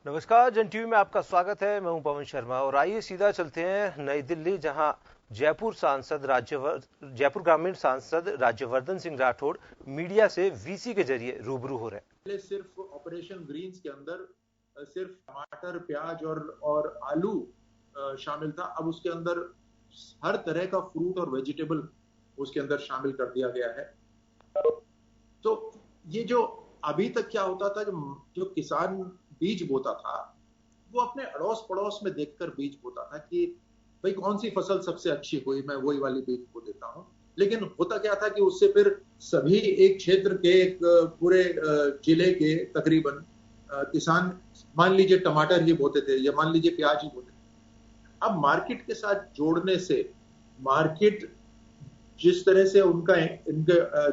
नमस्कार, जन टीवी में आपका स्वागत है। मैं हूं पवन शर्मा और आइए सीधा चलते हैं नई दिल्ली, जहां जयपुर ग्रामीण सांसद राज्यवर्धन सिंह राठौड़ मीडिया से वीसी के जरिए रूबरू हो रहे हैं। पहले सिर्फ ऑपरेशन ग्रीन्स के अंदर सिर्फ टमाटर, प्याज और आलू शामिल था। अब उसके अंदर हर तरह का फ्रूट और वेजिटेबल उसके अंदर शामिल कर दिया गया है। तो ये जो अभी तक क्या होता था, जो किसान बीज बोता था वो अपने अड़ोस पड़ोस में देखकर बीज बोता था कि भाई कौन सी फसल सबसे अच्छी हुई, मैं वही वाली बीज बो देता हूं। लेकिन होता क्या था कि उससे फिर सभी एक क्षेत्र के, एक पूरे जिले के तकरीबन किसान, मान लीजिए टमाटर ही बोते थे या मान लीजिए प्याज ही बोते थे। अब मार्केट के साथ जोड़ने से मार्केट जिस तरह से इनका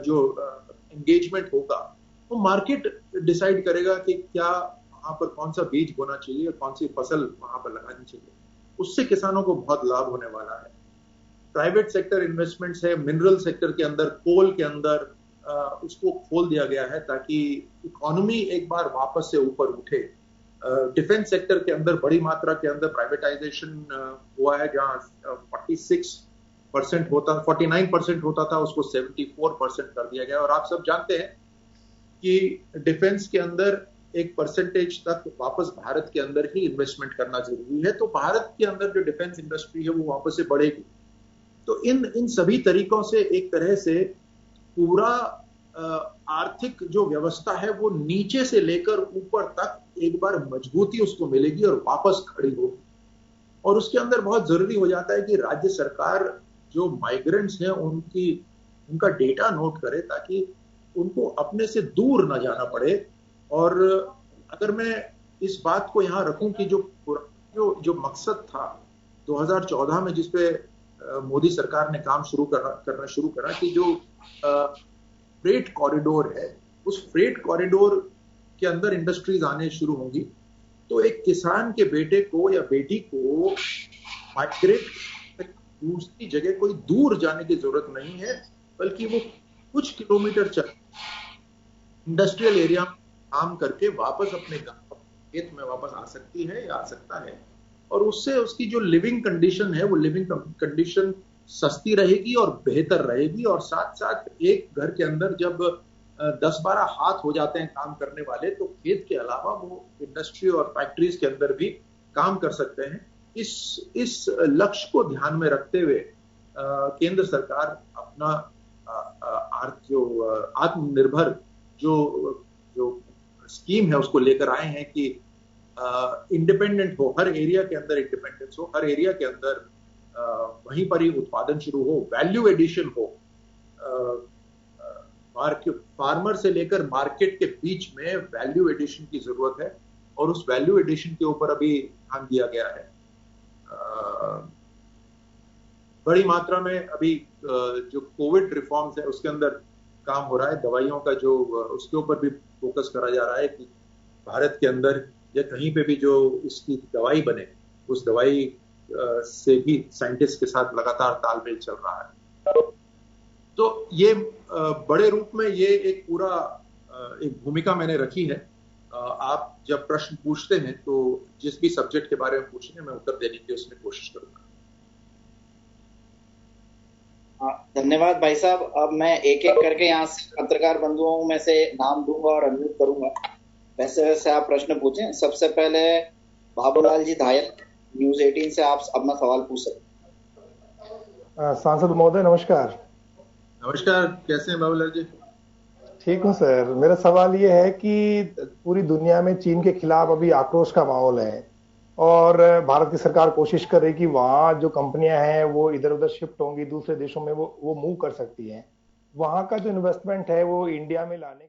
जो एंगेजमेंट होगा, वो मार्केट डिसाइड करेगा कि क्या वहां पर कौन सा बीज बोना चाहिए, कौन सी फसल वहां पर लगानी चाहिए। उससे किसानों को बहुत लाभ होने वाला है। प्राइवेट सेक्टर इन्वेस्टमेंट्स है, मिनरल सेक्टर के अंदर, कोल के अंदर उसको खोल दिया गया है ताकि इकोनॉमी एक बार वापस से ऊपर उठे। डिफेंस सेक्टर के अंदर बड़ी मात्रा के अंदर प्राइवेटाइजेशन हुआ है, जहां 49% होता था, उसको 74% कर दिया गया। और आप सब जानते हैं कि डिफेंस के अंदर एक परसेंटेज तक वापस भारत के अंदर ही इन्वेस्टमेंट करना जरूरी है, तो भारत के अंदर जो डिफेंस इंडस्ट्री है वो वापस से बढ़ेगी। तो इन सभी तरीकों से एक तरह से पूरा आर्थिक जो व्यवस्था है वो नीचे से लेकर ऊपर तक एक बार मजबूती उसको मिलेगी और वापस खड़ी होगी। और उसके अंदर बहुत जरूरी हो जाता है कि राज्य सरकार जो माइग्रेंट्स हैं उनका डेटा नोट करे ताकि उनको अपने से दूर ना जाना पड़े। और अगर मैं इस बात को यहां रखूं कि जो मकसद था 2014 में जिसपे मोदी सरकार ने काम करना शुरू करा कि जो फ्रेट कॉरिडोर है, उस फ्रेट कॉरिडोर के अंदर इंडस्ट्रीज आने शुरू होंगी, तो एक किसान के बेटे को या बेटी को माइग्रेट दूसरी जगह कोई दूर जाने की जरूरत नहीं है, बल्कि वो कुछ किलोमीटर चल इंडस्ट्रियल एरिया में काम करके वापस अपने खेत में वापस आ सकती है या आ सकता है। और उससे उसकी जो लिविंग कंडीशन है वो लिविंग कंडीशन सस्ती रहेगी और बेहतर रहेगी। और साथ साथ एक घर के अंदर जब 10-12 हाथ हो जाते हैं काम करने वाले, तो खेत के अलावा वो इंडस्ट्री और फैक्ट्रीज के अंदर भी काम कर सकते हैं। इस लक्ष्य को ध्यान में रखते हुए केंद्र सरकार अपना आत्मनिर्भर जो स्कीम है उसको लेकर आए हैं कि इंडिपेंडेंट हो, हर एरिया के अंदर इंडिपेंडेंस हो, हर एरिया के अंदर वहीं पर ही उत्पादन शुरू हो, वैल्यू एडिशन हो। फार्मर से लेकर मार्केट के बीच में वैल्यू एडिशन की जरूरत है और उस वैल्यू एडिशन के ऊपर अभी ध्यान दिया गया है। बड़ी मात्रा में अभी जो कोविड रिफॉर्म्स है उसके अंदर काम हो रहा है। दवाइयों का जो उसके ऊपर भी फोकस करा जा रहा है कि भारत के अंदर या कहीं पे भी जो इसकी दवाई बने, उस दवाई से भी साइंटिस्ट के साथ लगातार तालमेल चल रहा है। तो ये बड़े रूप में ये एक पूरा एक भूमिका मैंने रखी है। आप जब प्रश्न पूछते हैं तो जिस भी सब्जेक्ट के बारे में पूछेंगे मैं उत्तर देने की उसमें कोशिश करूंगा। धन्यवाद भाई साहब। अब मैं एक एक करके यहाँ से पत्रकार बंधुओं में से नाम दूंगा और अनम्यूट करूंगा, वैसे वैसे आप प्रश्न पूछें। सबसे पहले बाबूलाल जी धायल, न्यूज 18 से आप अपना सवाल पूछ सकते। सांसद महोदय नमस्कार। नमस्कार, कैसे हैं बाबूलाल जी? ठीक हूँ सर। मेरा सवाल ये है कि पूरी दुनिया में चीन के खिलाफ अभी आक्रोश का माहौल है और भारत की सरकार कोशिश कर रही कि वहाँ जो कंपनियां हैं वो इधर उधर शिफ्ट होंगी, दूसरे देशों में वो मूव कर सकती हैं। वहाँ का जो इन्वेस्टमेंट है वो इंडिया में लाने